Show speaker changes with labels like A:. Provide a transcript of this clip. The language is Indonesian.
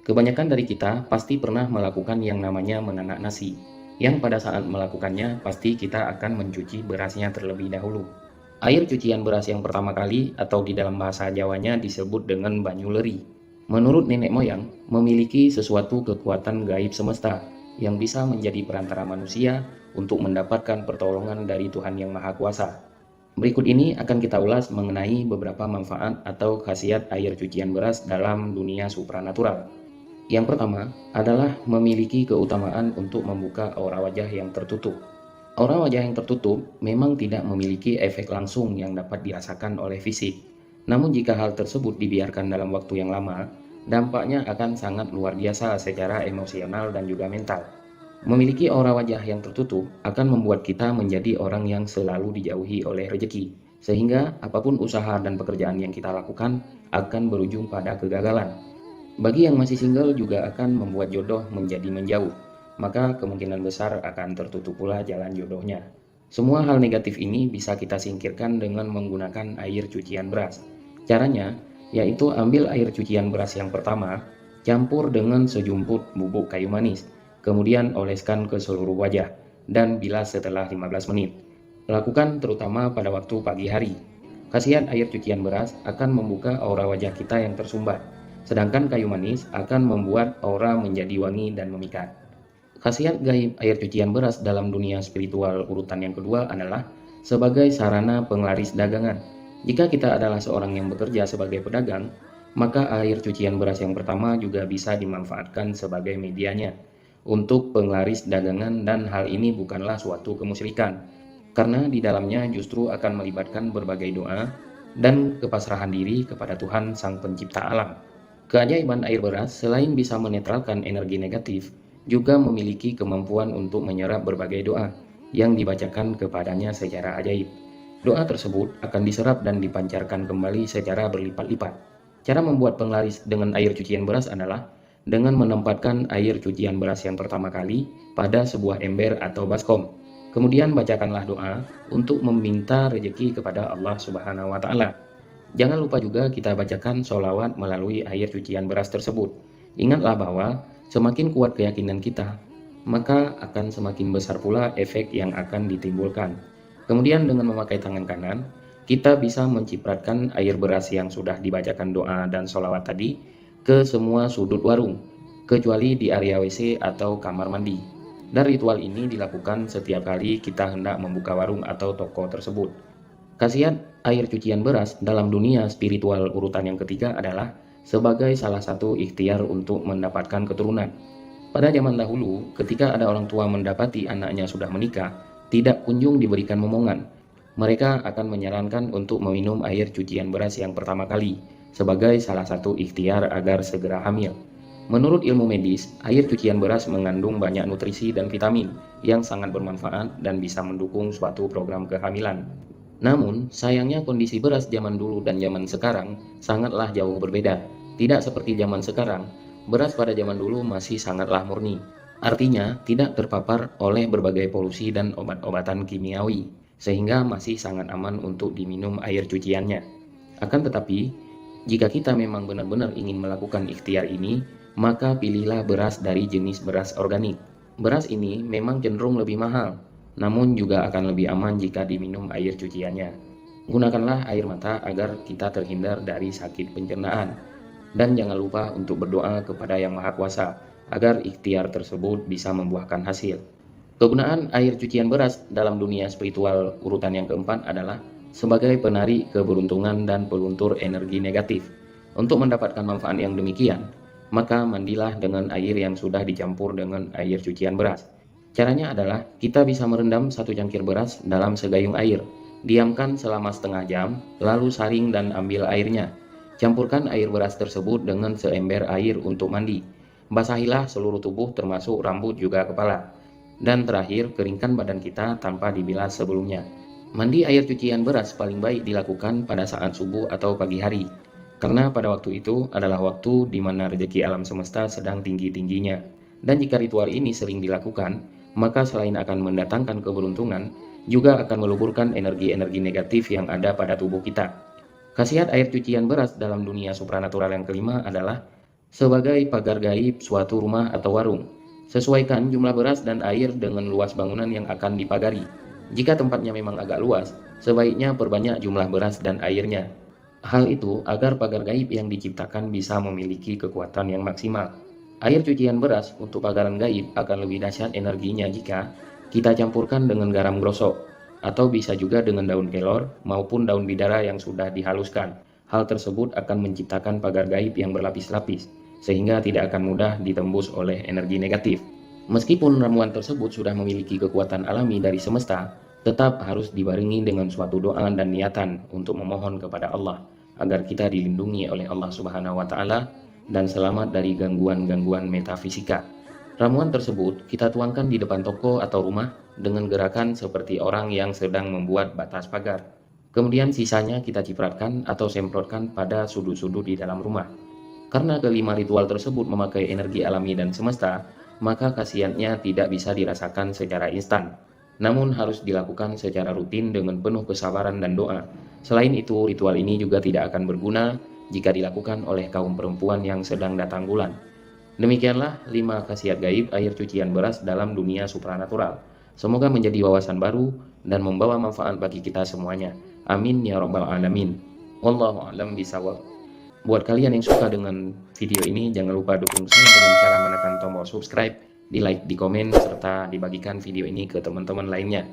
A: Kebanyakan dari kita pasti pernah melakukan yang namanya menanak nasi, yang pada saat melakukannya pasti kita akan mencuci berasnya terlebih dahulu. Air cucian beras yang pertama kali atau di dalam bahasa Jawanya disebut dengan banyuleri. Menurut nenek moyang, memiliki sesuatu kekuatan gaib semesta yang bisa menjadi perantara manusia untuk mendapatkan pertolongan dari Tuhan Yang Maha Kuasa. Berikut ini akan kita ulas mengenai beberapa manfaat atau khasiat air cucian beras dalam dunia supranatural. Yang pertama adalah memiliki keutamaan untuk membuka aura wajah yang tertutup. Aura wajah yang tertutup memang tidak memiliki efek langsung yang dapat dirasakan oleh fisik. Namun jika hal tersebut dibiarkan dalam waktu yang lama, dampaknya akan sangat luar biasa secara emosional dan juga mental. Memiliki aura wajah yang tertutup akan membuat kita menjadi orang yang selalu dijauhi oleh rezeki, sehingga apapun usaha dan pekerjaan yang kita lakukan akan berujung pada kegagalan. Bagi yang masih single juga akan membuat jodoh menjadi menjauh, maka kemungkinan besar akan tertutup pula jalan jodohnya. Semua hal negatif ini bisa kita singkirkan dengan menggunakan air cucian beras. Caranya, yaitu ambil air cucian beras yang pertama, campur dengan sejumput bubuk kayu manis, kemudian oleskan ke seluruh wajah, dan bilas setelah 15 menit. Lakukan terutama pada waktu pagi hari. Khasiat air cucian beras akan membuka aura wajah kita yang tersumbat, sedangkan kayu manis akan membuat aura menjadi wangi dan memikat. Khasiat gaib air cucian beras dalam dunia spiritual urutan yang kedua adalah sebagai sarana penglaris dagangan. Jika kita adalah seorang yang bekerja sebagai pedagang, maka air cucian beras yang pertama juga bisa dimanfaatkan sebagai medianya untuk penglaris dagangan, dan hal ini bukanlah suatu kemusyrikan, karena di dalamnya justru akan melibatkan berbagai doa dan kepasrahan diri kepada Tuhan Sang Pencipta Alam. Keajaiban air beras selain bisa menetralkan energi negatif, juga memiliki kemampuan untuk menyerap berbagai doa yang dibacakan kepadanya secara ajaib. Doa tersebut akan diserap dan dipancarkan kembali secara berlipat-lipat. Cara membuat penglaris dengan air cucian beras adalah dengan menempatkan air cucian beras yang pertama kali pada sebuah ember atau baskom. Kemudian bacakanlah doa untuk meminta rezeki kepada Allah Subhanahu wa Ta'ala. Jangan lupa juga kita bacakan sholawat melalui air cucian beras tersebut. Ingatlah bahwa semakin kuat keyakinan kita, maka akan semakin besar pula efek yang akan ditimbulkan. Kemudian dengan memakai tangan kanan, kita bisa mencipratkan air beras yang sudah dibacakan doa dan sholawat tadi ke semua sudut warung, kecuali di area WC atau kamar mandi. Dan ritual ini dilakukan setiap kali kita hendak membuka warung atau toko tersebut. Khasiat air cucian beras dalam dunia spiritual urutan yang ketiga adalah sebagai salah satu ikhtiar untuk mendapatkan keturunan. Pada zaman dahulu, ketika ada orang tua mendapati anaknya sudah menikah, tidak kunjung diberikan momongan. Mereka akan menyarankan untuk meminum air cucian beras yang pertama kali, sebagai salah satu ikhtiar agar segera hamil. Menurut ilmu medis, air cucian beras mengandung banyak nutrisi dan vitamin yang sangat bermanfaat dan bisa mendukung suatu program kehamilan. Namun, sayangnya kondisi beras zaman dulu dan zaman sekarang sangatlah jauh berbeda. Tidak seperti zaman sekarang, beras pada zaman dulu masih sangatlah murni. Artinya, tidak terpapar oleh berbagai polusi dan obat-obatan kimiawi, sehingga masih sangat aman untuk diminum air cuciannya. Akan tetapi, jika kita memang benar-benar ingin melakukan ikhtiar ini, maka pilihlah beras dari jenis beras organik. Beras ini memang cenderung lebih mahal, namun juga akan lebih aman jika diminum air cuciannya. Gunakanlah air mata agar kita terhindar dari sakit pencernaan. Dan jangan lupa untuk berdoa kepada Yang Maha Kuasa agar ikhtiar tersebut bisa membuahkan hasil. Kegunaan air cucian beras dalam dunia spiritual urutan yang keempat adalah sebagai penarik keberuntungan dan peluntur energi negatif. Untuk mendapatkan manfaat yang demikian, maka mandilah dengan air yang sudah dicampur dengan air cucian beras. Caranya adalah kita bisa merendam satu cangkir beras dalam segayung air, diamkan selama setengah jam, lalu saring dan ambil airnya. Campurkan air beras tersebut dengan seember air untuk mandi. Basahilah seluruh tubuh termasuk rambut juga kepala. Dan terakhir, keringkan badan kita tanpa dibilas sebelumnya. Mandi air cucian beras paling baik dilakukan pada saat subuh atau pagi hari, karena pada waktu itu adalah waktu di mana rezeki alam semesta sedang tinggi-tingginya. Dan jika ritual ini sering dilakukan, maka selain akan mendatangkan keberuntungan, juga akan meluburkan energi-energi negatif yang ada pada tubuh kita. Khasiat air cucian beras dalam dunia supranatural yang kelima adalah sebagai pagar gaib suatu rumah atau warung. Sesuaikan jumlah beras dan air dengan luas bangunan yang akan dipagari. Jika tempatnya memang agak luas, sebaiknya perbanyak jumlah beras dan airnya. Hal itu agar pagar gaib yang diciptakan bisa memiliki kekuatan yang maksimal. Air cucian beras untuk pagaran gaib akan lebih dahsyat energinya jika kita campurkan dengan garam grosok, atau bisa juga dengan daun kelor maupun daun bidara yang sudah dihaluskan. Hal tersebut akan menciptakan pagar gaib yang berlapis-lapis, sehingga tidak akan mudah ditembus oleh energi negatif. Meskipun ramuan tersebut sudah memiliki kekuatan alami dari semesta, tetap harus dibarengi dengan suatu doa dan niatan untuk memohon kepada Allah agar kita dilindungi oleh Allah Subhanahu wa taala dan selamat dari gangguan-gangguan metafisika. Ramuan tersebut kita tuangkan di depan toko atau rumah dengan gerakan seperti orang yang sedang membuat batas pagar. Kemudian sisanya kita cipratkan atau semprotkan pada sudut-sudut di dalam rumah. Karena kelima ritual tersebut memakai energi alami dan semesta, maka khasiatnya tidak bisa dirasakan secara instan. Namun harus dilakukan secara rutin dengan penuh kesabaran dan doa. Selain itu, ritual ini juga tidak akan berguna jika dilakukan oleh kaum perempuan yang sedang datang bulan. Demikianlah 5 khasiat gaib air cucian beras dalam dunia supranatural. Semoga menjadi wawasan baru dan membawa manfaat bagi kita semuanya. Amin ya rabbal alamin. Wallahu a'lam bishawab. Buat kalian yang suka dengan video ini, jangan lupa dukung saya dengan cara menekan tombol subscribe, di like, di komen, serta dibagikan video ini ke teman-teman lainnya.